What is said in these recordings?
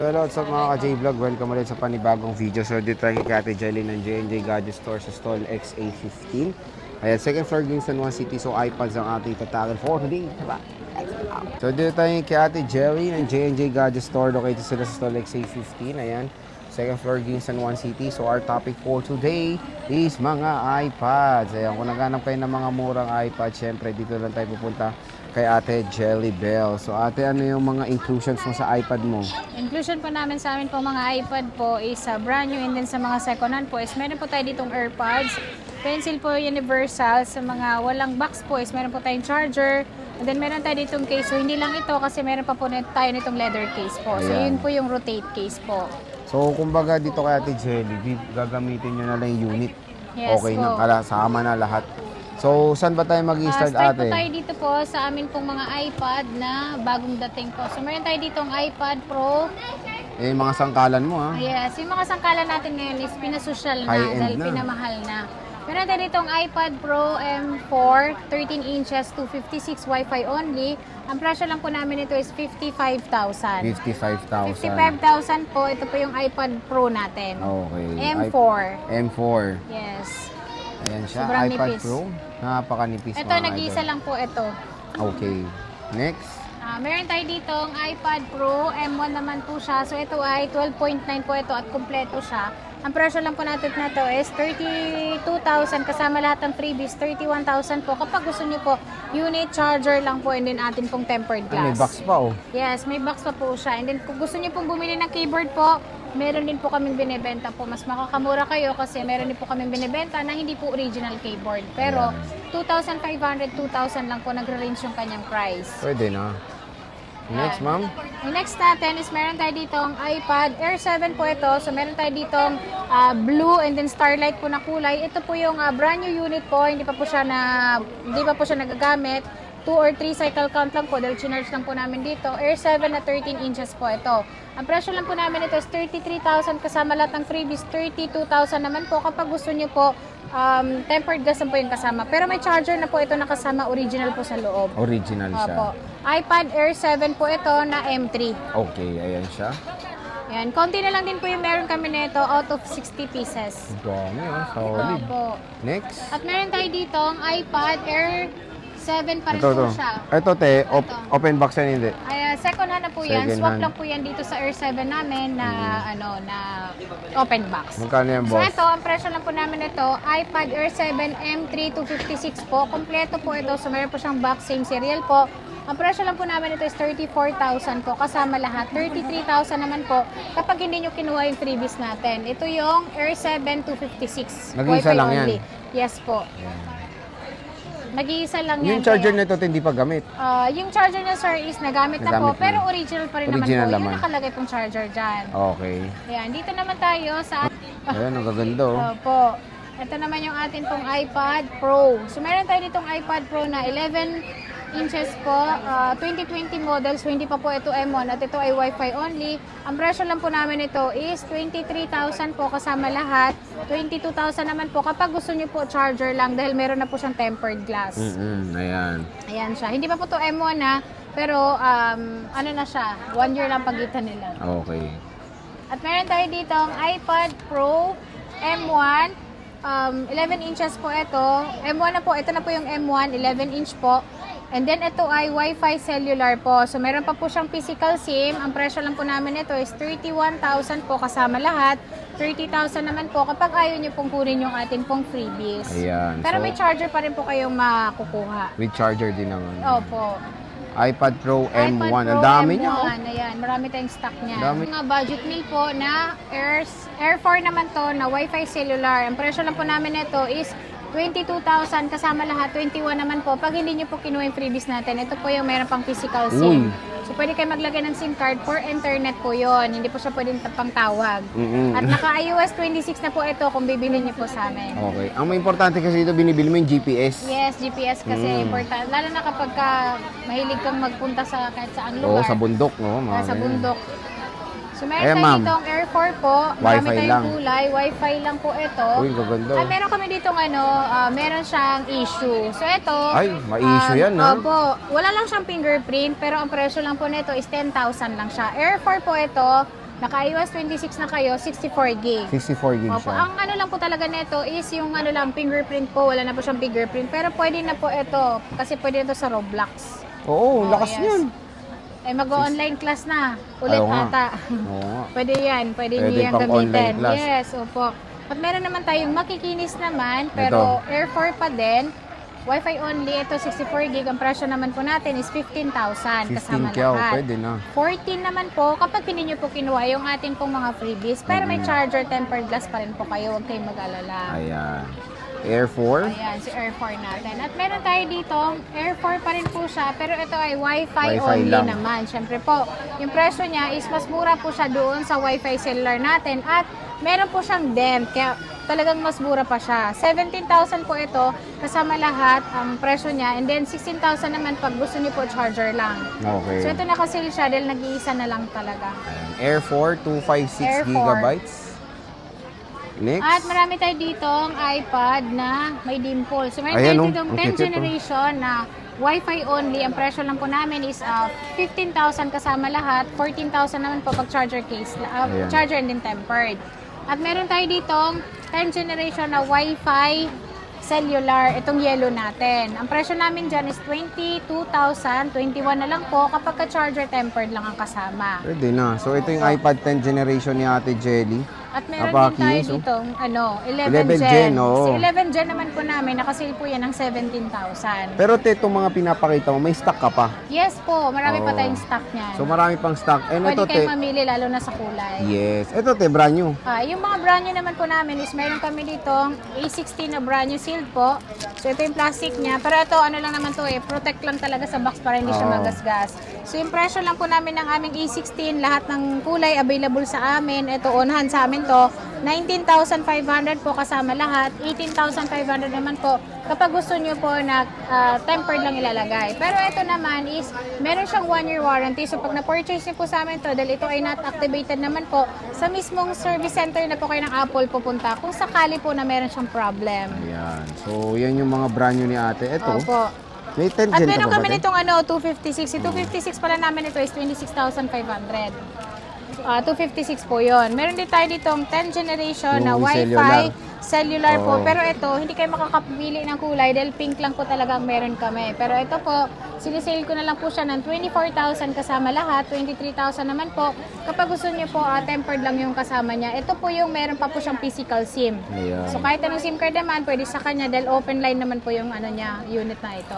Hello, what's up mga ka-J-Vlog? Welcome ulit sa panibagong video. So, dito tayo kay Ate Jelly ng J&J Gadget Store sa stall XA15. Ayan, second floor din sa San Juan City. So, iPads ang ating tatakil for today. Diba? So, dito tayo kay Ate Jelly ng J&J Gadget Store. Located sila sa stall XA15. Ayan, second floor din San Juan City. So, our topic for today is mga iPads. Ayan, kung naghanap kayo ng mga murang iPad, syempre dito lang tayo pupunta kay Ate Jelly Bell. So ate, ano yung mga inclusions mo sa iPad mo? Inclusion po namin sa amin po mga iPad po is brand new, and then sa mga second hand po is meron po tayo ditong AirPods, pencil po universal, sa mga walang box po is meron po tayong charger, and then meron tayo ditong case. So hindi lang ito kasi meron pa po tayo nitong leather case po. So Ayan. yun po yung rotate case po. So kumbaga dito kay Ate Jelly, gagamitin nyo na lang yung unit. Yes Okay po. na, sama na lahat. So saan ba tayo mag-i-start Start po ate? tayo dito po sa amin pong mga iPad na bagong dating po. So meron tayo ditong iPad Pro. Eh, mga sangkalan mo ha? Yes, yung mga sangkalan natin ngayon is pinasosyal na High-end dahil na. pinamahal na. Meron tayo ditong iPad Pro M4, 13 inches, 256 Wi-Fi only. Ang presyo lang po namin ito is 55,000. 55,000. 55,000 po, ito po yung iPad Pro natin. Okay. M4. M4. Yes. Ayan siya, Sobrang iPad nipis. Pro. Napakanipis Ito, mga nag-iisa idol. lang po ito. Okay. Next. Meron tayo ditong iPad Pro, M1 naman po siya. So ito ay 12.9 po ito at kumpleto siya. Ang presyo lang po natin na to is 32,000 kasama lahat ng freebies, 31,000 po. Kapag gusto niyo po, unit charger lang po and then atin pong tempered May glass. box pa oh. Yes, may box pa po siya. And then kung gusto niyo pong bumili ng keyboard po, meron din po kaming binebenta po. Mas makakamura kayo kasi meron din po kaming binebenta na hindi po original keyboard. Pero 2,500, 2,000 lang po nagre-range yung kanyang price. Pwede na. Next, ma'am. Yung next natin is meron tayo ditong iPad Air 7 po ito. So meron tayo ditong blue and then starlight po na kulay. Ito po yung brand new unit po. Hindi pa po siya nagagamit. 2 or 3 cycle count lang po dahil chinarge lang po namin dito. Air 7 na 13 inches po ito. Ang presyo lang po namin ito is 33,000 kasama lahat ng freebies. 32,000 naman po kapag gusto niyo po tempered glass po yung kasama. Pero may charger na po ito na kasama, original po sa loob. Original siya. Opo. iPad Air 7 po ito na M3. Okay, ayan siya. Yan, konti na lang din po yung meron kami nito out of 60 pieces. Dami ah, solid. Opo. Next. At meron tayo dito ang iPad Air 7 pa rin Ito, po ito. siya. Ito, te. Ito. Open box yan, hindi. Ay, second hand na po yan. Second Swap hand. lang po yan dito sa Air 7 namin na na open box. Magkano yan, So boss? ito, ang presyo lang po namin ito, iPad Air 7 M3 256 po. Kompleto po ito. So meron po siyang box, same serial po. Ang presyo lang po namin ito is 34,000 po kasama lahat. 33,000 naman po kapag hindi nyo kinuha yung freebies natin. Ito yung Air 7 256. Nag-iisa Wi-Fi lang yan? only. Yes po. Nag-iisa lang yan. Yung charger kaya- nito, hindi pa gamit. yung charger niya, sir, is nagamit na po. Nagamit na. Pero original pa rin Original naman po. naman. Yung nakalagay pong charger dyan. Okay. Ayan, dito naman tayo sa... Ayan, ang gaganda oh. Opo. Ito naman yung atin pong iPad Pro. So, meron tayo ditong iPad Pro na 11 inches po, 2020 model. So, hindi pa po ito M1 at ito ay Wi-Fi only. Ang presyo lang po namin ito is 23,000 po kasama lahat. 22,000 naman po kapag gusto niyo po charger lang dahil meron na po siyang tempered glass. Ayan. Ayan siya. Hindi pa po to M1 na, pero ano na siya, 1 year lang pagitan nila. Okay. At meron tayo dito ang iPad Pro M1, 11 inches po ito. M1 na po, ito na po yung M1, 11 inch po. And then ito ay Wi-Fi cellular po. So meron pa po siyang physical SIM. Ang presyo lang po namin ito is 31,000 po kasama lahat. 30,000 naman po kapag ayaw niyo pong kunin yung atin pong freebies. Ayan. Pero So, may charger pa rin po kayong makukuha. with charger din naman. Opo. iPad Pro M1. iPad Ang Pro dami M1, niya oh. Ayan, marami tayong stock niya. Dami. Mga budget meal po na Air 4 naman to na Wi-Fi cellular. Ang presyo lang po namin nito is 22,000 kasama lahat, 21 naman po. Pag hindi niyo po kinuha yung freebies natin, ito po yung meron pang physical SIM. So pwede kayo maglagay ng SIM card for internet po yon. Hindi po siya pwedeng pang tawag. At naka-iOS 26 na po ito kung bibili niyo po sa amin. Okay. Ang may importante kasi dito, binibili mo yung GPS. Yes, GPS kasi important. Lalo na kapag mahilig kang magpunta sa kahit saang Oo, lugar. sa bundok, no? Sa bundok. So Ayan, meron tayo ma'am. ditong Air 4 po. Marami Wi-Fi tayong lang. kulay. Wi-Fi lang po ito. Uy, gaganda. Meron kami ditong meron siyang issue. So ito. Ay, ma-issue yan, ha? Opo. Wala lang siyang fingerprint pero ang presyo lang po nito is 10,000 lang siya. Air 4 po ito. Naka-iOS 26 na kayo, 64 gig. 64 gig Opo, siya. ang ano lang po talaga nito is yung ano lang, fingerprint po. Wala na po siyang fingerprint. Pero pwede na po ito. Kasi pwede ito sa Roblox. Oo, Oh, lakas yes. niyan. Eh, mag-online class na. Ulit Ayaw nga. ata. Oo nga. Pwede yan. Pwede Pwede nyo yan pang online gamitin. class. Yes, opo. At meron naman tayong makikinis naman, pero Air 4 pa din. Wi-Fi only, ito 64 gig. Ang presyo naman po natin is 15,000 kasama 15K, lahat. pwede na. 14 naman po kapag hindi nyo po kinuha yung atin pong mga freebies. Pero may charger, tempered glass pa rin po kayo. Huwag kayong mag-alala. Ayan. Air 4. Ayan, si Air 4 natin. At meron tayo dito, Air 4 pa rin po siya, pero ito ay Wi-Fi Wi-Fi only lang. naman. Siyempre po, yung presyo niya is mas mura po siya doon sa Wi-Fi cellular natin. At meron po siyang DEM, kaya talagang mas mura pa siya. 17,000 po ito, kasama lahat ang presyo niya. And then 16,000 naman pag gusto niyo po charger lang. Okay. So ito naka-sale siya dahil nag-iisa na lang talaga. Air 4, 256 Air 4. gigabytes. Next. At marami tayo dito ang iPad na may dimple. So meron Ayan, tayo oh. dito Ang 10th cute, oh. generation na Wi-Fi only. Ang presyo lang po namin is 15,000 kasama lahat. 14,000 naman po pag charger case. Ayan. Charger and then tempered. At meron tayo dito 10th generation na Wi-Fi cellular. Itong yellow natin. Ang presyo namin dyan is 22,000. 21 na lang po kapag ka-charger tempered lang ang kasama. Pwede na. So, ito yung iPad 10th generation ni Ate Jelly. At meron din tayo Napakinis, oh. dito, 11 11 Gen. Gen, oo. Si 11 Gen naman po namin, nakasale po yan ng 17,000. Pero te, itong mga pinapakita mo, may stock ka pa. Yes po, marami pa Oo. tayong stock niyan. So, marami pang stock. And Pwede ito, te. kayong mamili lalo na sa kulay. Yes. Ito, te, brand new. Yung mga brand new naman po namin is meron kami dito A16 na brand new sealed po. So ito yung plastic niya. Pero ito ano lang naman to protect lang talaga sa box para hindi siya Oo. magasgas. So yung presyo lang po namin ng aming A16, lahat ng kulay available sa amin. Ito on hand sa amin to. 19,500 po kasama lahat. 18,500 naman po kapag gusto nyo po na tempered lang ilalagay. Pero ito naman is meron siyang 1-year warranty. So pag na-purchase nyo po sa amin to, dahil ito ay not activated naman po, sa mismong service center na po kayo ng Apple pupunta kung sakali po na meron siyang problem. Ayan. So, yan yung mga brand new ni Ate. Ito, Opo. may 10 At gen ka meron pa ba, kami te? nitong 256. Yung 256 pala namin ito is 26,500. 256 po yon. Meron din tayo ditong 10th generation na Yung Wi-Fi cellular po. Oo. Pero ito, hindi kayo makakapili ng kulay dahil pink lang po talaga ang meron kami. Pero ito po, sinisale ko na lang po siya ng 24,000 kasama lahat. 23,000 naman po. Kapag gusto niyo po, tempered lang yung kasama niya. Ito po yung meron pa po siyang physical SIM. Ayan. So kahit anong SIM card naman, pwede sa kanya dahil open line naman po yung ano niya, unit na ito.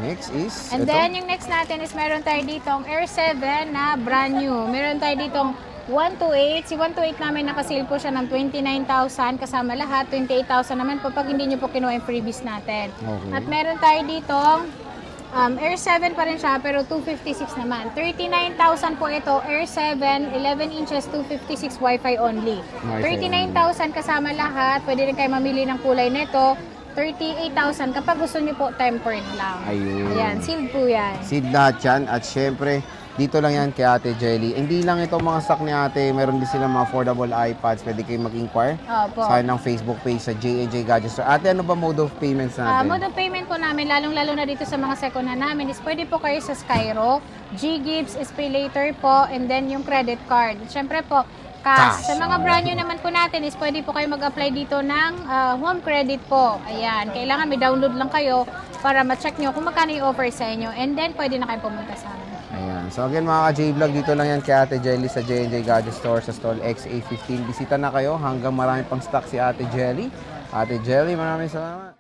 Next is, And ito. then, yung next natin is meron tayo ditong Air 7 na brand new. Meron tayo ditong 128. Si 128 namin nakasale po siya ng 29,000 kasama lahat. 28,000 naman po pag hindi nyo po kinuha yung freebies natin. Okay. At meron tayo ditong Air 7 pa rin siya pero 256 naman. 39,000 po ito. Air 7, 11 inches, 256 Wi-Fi only. Wi-Fi 39,000 kasama lahat. Pwede rin kayo mamili ng kulay nito. 38,000 kapag gusto niyo po tempered lang. Ayun. Ayan, sealed po yan. Seed lahat yan. At syempre, dito lang yan kay Ate Jelly. Hindi lang ito mga stock ni Ate. Meron din silang mga affordable iPads. Pwede kayong mag-inquire Opo. sa kanilang Facebook page sa J&J Gadget Store. Ate, ano ba mode of payments natin? Mode of payment po namin, lalong-lalo na dito sa mga second hand namin, is pwede po kayo sa Skyro, G-Gives, SPayLater po, and then yung credit card. Siyempre po, cash. Sa mga brand new naman po natin is pwede po kayo mag-apply dito ng home credit po. Ayan, kailangan may download lang kayo para ma-check nyo kung magkano yung offer sa inyo, and then pwede na kayo pumunta sa amin. Ayan. So again mga ka-J-Vlog, dito lang yan kay Ate Jelly sa J&J Gadget Store sa stall XA15. Bisita na kayo hanggang marami pang stock si Ate Jelly. Ate Jelly, maraming salamat.